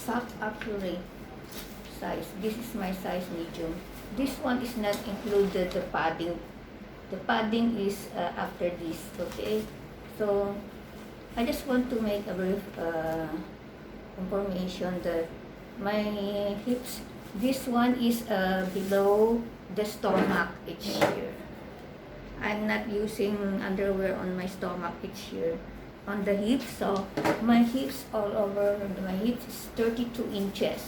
exact accurate size. This is my size medium. This one is not included the padding. The padding is after this, okay? So I just want to make a brief information that my hips, this one is below the stomach, it's here. I'm not using underwear on my stomach, it's here on the hips. So my hips all over, my hips is 32 inches.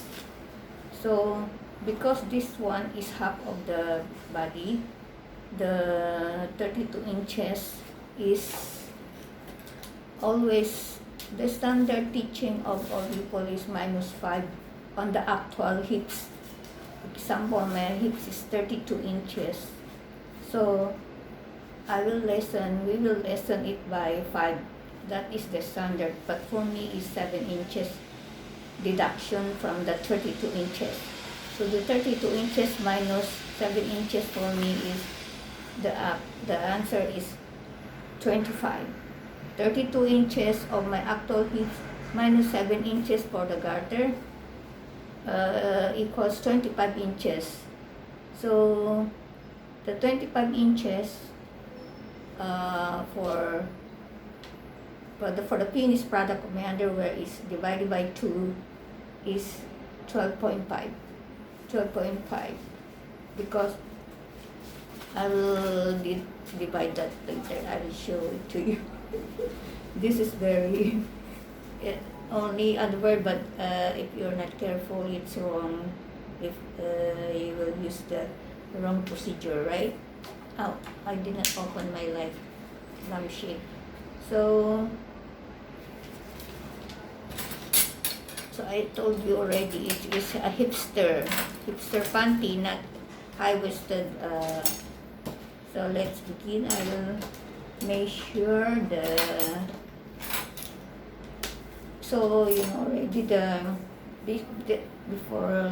So because this one is half of the body, the 32 inches is always the standard teaching of all people is -5 on the actual hips. Example, my hips is 32 inches. So we will lessen it by 5. That is the standard. But for me is 7 inches deduction from the 32 inches. So the 32 inches minus 7 inches for me is the answer is 25. 32 inches of my actual hips minus 7 inches for the garter equals 25 inches. So the 25 inches for the finished product of my underwear is divided by 2 is 12.5 because I will divide that later. I will show it to you. This is very only underwear, but if you're not careful, it's wrong. If you will use the wrong procedure, right? Oh, I didn't open my lampshade. So I told you already, it is a hipster panty, not high-waisted. So let's begin. I will measure so you know already before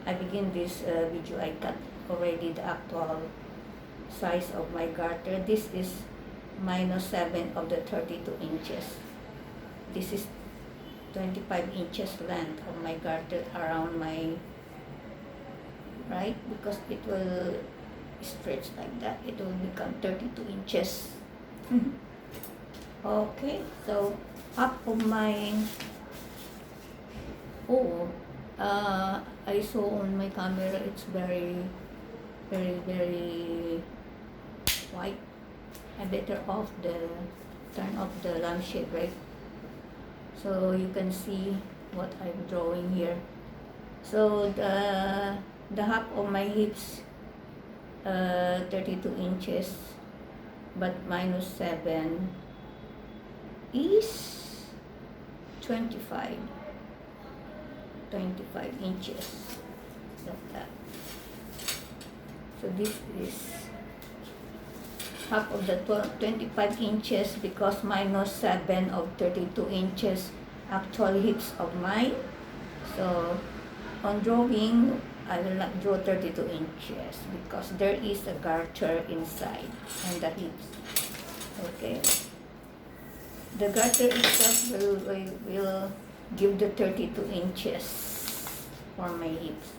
I begin this video, I cut already the actual size of my garter. This is -7 of the 32 inches. This is 25 inches length of my garter around my right, because it will stretch like that. It will become 32 inches. Okay, so half of my I saw on my camera it's very white. I better turn off the lampshade, right? So you can see what I'm drawing here. So the half of my hips 32 inches, but -7 is 25 inches, like that. So this is half of the 25 inches because -7 of 32 inches actual hips of mine. So on drawing, I will not draw 32 inches because there is a garter inside and the hips. Okay. The garter itself will give the 32 inches for my hips.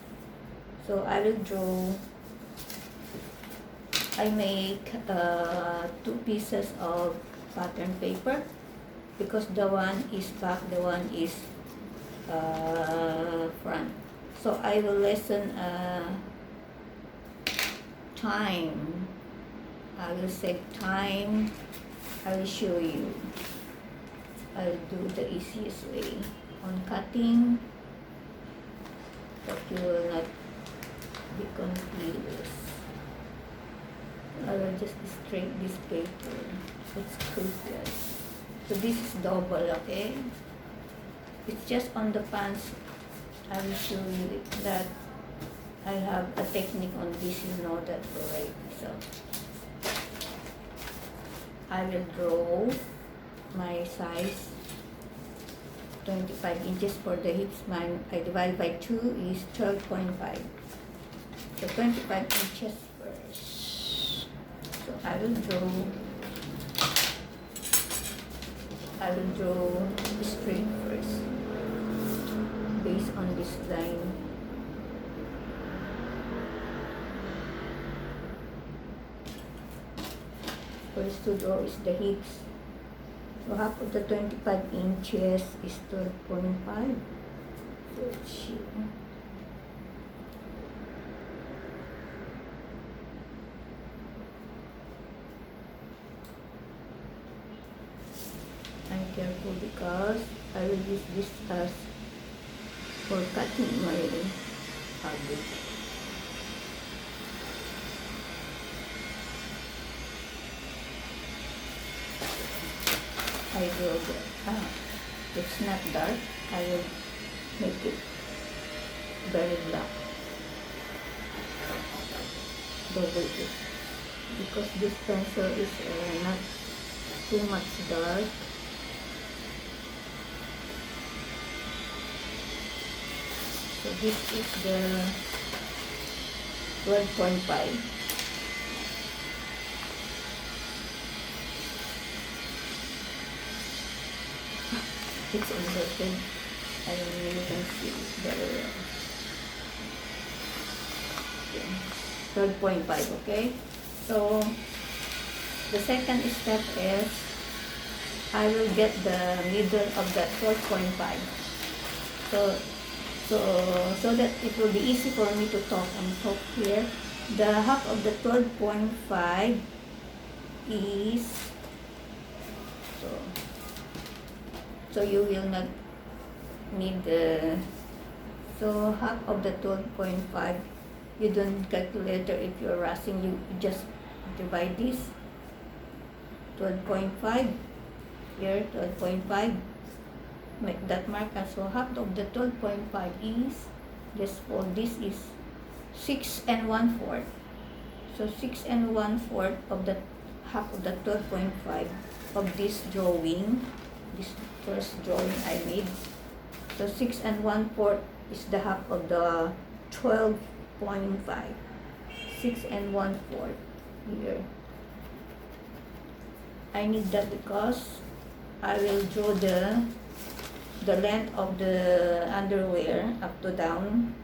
So I will draw. I make 2 pieces of pattern paper because the one is back, the one is front. So I will lessen time. I will save time. I will show you. I'll do the easiest way on cutting, but you will not be confused. I will just straight this paper. It's crooked. So this is double, okay? It's just on the pants. I will show you that I have a technique on this. You know that already. So I will draw my size 25 inches for the hips. Mine I divide by 2 is 12.5. So 25 inches first. So I will draw straight first based on this line. First to draw is the hips. So half of the 25 inches is 12.5. So it's here. I'm careful because I will use this as for cutting my fabric. I will it's not dark. I will make it very black. Double it because this pencil is not too much dark. So this is the 12.5. It's inverted. I don't know if you can see it very well. Okay. 12.5, okay? So the second step is I will get the middle of the 12.5. So that it will be easy for me to talk here. The half of the 12.5 is so you will not need the so half of the 12.5. You don't calculate if you're rushing, you just divide this 12.5 here, 12.5, make that mark. And so half of the 12.5 is just for this is 6 1/4. So 6 1/4 of the half of the 12.5 of this drawing, this first drawing I made. So 6 1/4 is the half of the 12.5. 6 1/4 here. I need that because I will draw the length of the underwear up to down.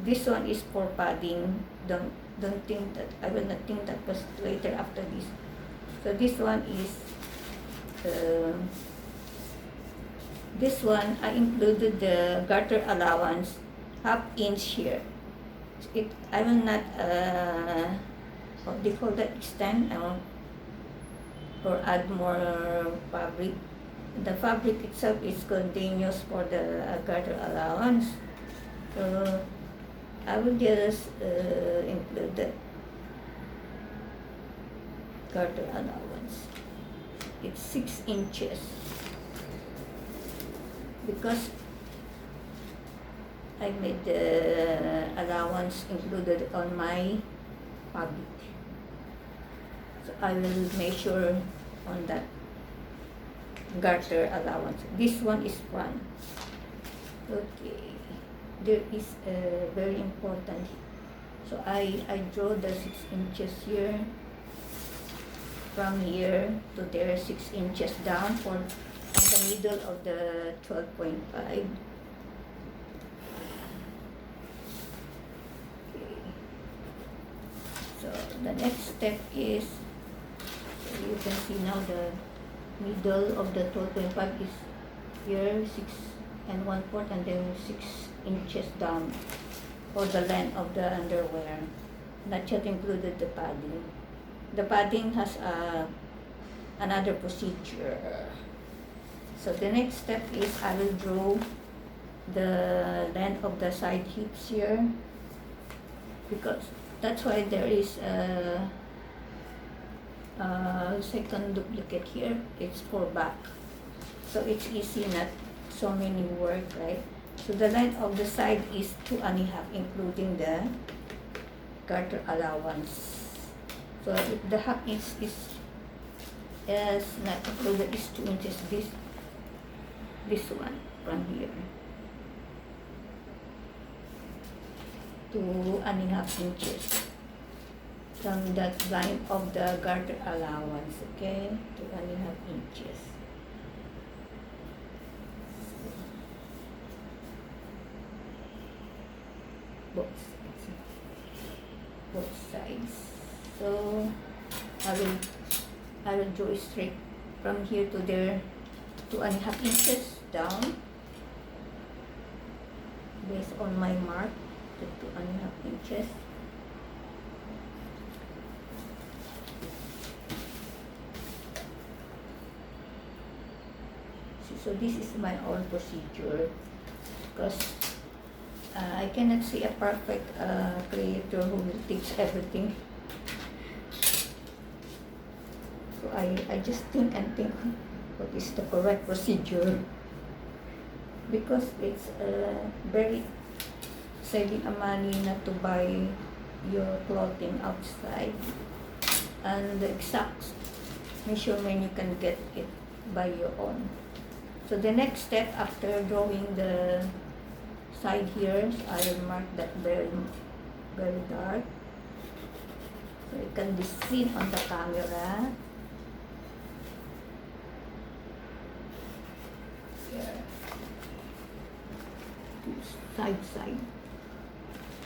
This one is for padding. Don't think that I will not think that was later after this. So this one is this one I included the garter allowance, half inch here. I will not what do you call that, extend or add more fabric. The fabric itself is continuous for the garter allowance. So I will just include the garter allowance. It's 6 inches because I made the allowance included on my fabric. So I will measure on that garter allowance. This one is front. Okay, there is a very important. So I draw the 6 inches here, from here to there, 6 inches down for the middle of the 12.5. So the next step is, you can see now the middle of the 12.5 is here, 6 1/4, and then 6 inches down for the length of the underwear. Not yet included the padding. The padding has another procedure. So the next step is I will draw the length of the side hips here, because that's why there is a second duplicate here. It's for back, so it's easy, not so many work, right? So the length of the side is 2 1/2, including the garter allowance. So if the half inch is not included, is 2 inches. This one from here, 2 1/2 inches from that line of the garter allowance. Okay, 2 1/2 inches. both sides. Both sides. So I will draw straight from here to there, 2.5 inches down, based on my mark, to 2.5 inches. So this is my own procedure, because I cannot see a perfect creator who will teach everything. So I just think and think what is the correct procedure, because it's very saving a money not to buy your clothing outside, and the exact measurement you can get it by your own. So the next step after drawing the side here, I will mark that very dark, so it can be seen on the camera. Here, side.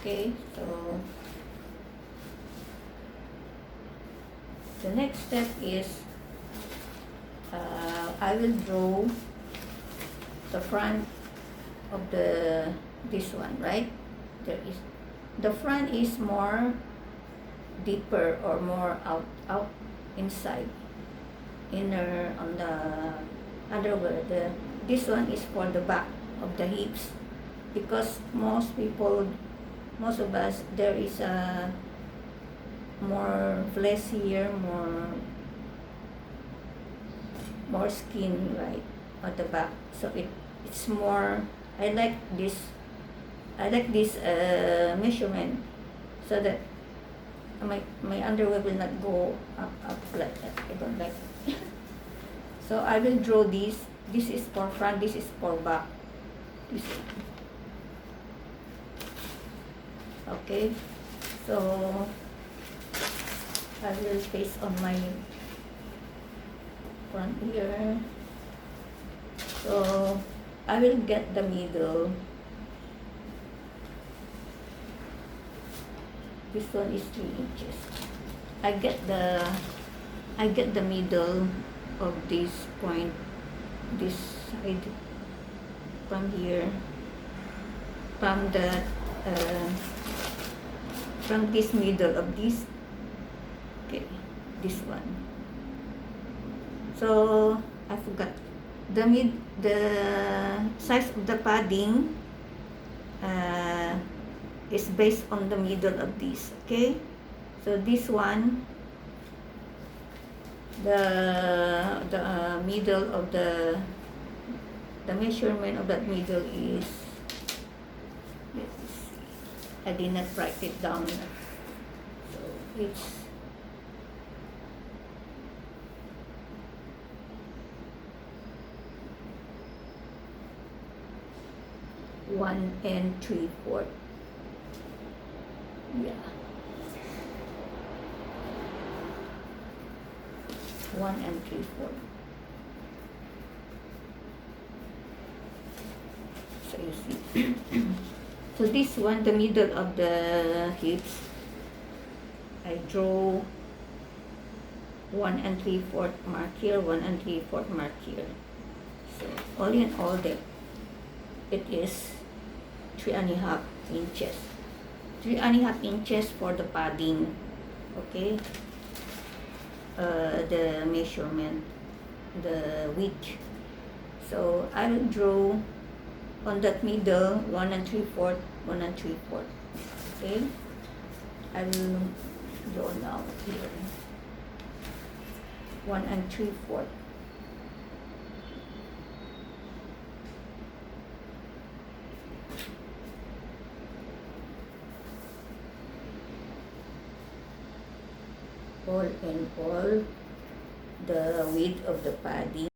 Okay, so the next step is I will draw the front of this one, right? The front is more deeper or more out inside, inner on the underwear. This one is for the back of the hips, because most of us, there is a more flesh here, more skin, right, at the back. So it's more, I like this measurement, so that my underwear will not go up like that. I don't like it. So I will draw this. This is for front, this is for back. Okay, so I will paste on my front here. So I will get the middle. This one is 3 inches. I get the middle of this point, this side, from here, from this middle of this. Okay, this one. So I forgot the size of the padding is based on the middle of this. Okay, so this one, the middle of the measurement of that middle is, let's see, I did not write it down, so it's 1 3/4. Yeah, 1 3/4. So you see. So this one, the middle of the hips, I draw 1 3/4 mark here, 1 3/4 mark here. So all in all, it is 3.5 inches. 3.5 inches for the padding. Okay, the measurement, the width. So I will draw on that middle 1 3/4, 1 3/4. Okay, I will draw now here 1 3/4. All in all, the width of the padding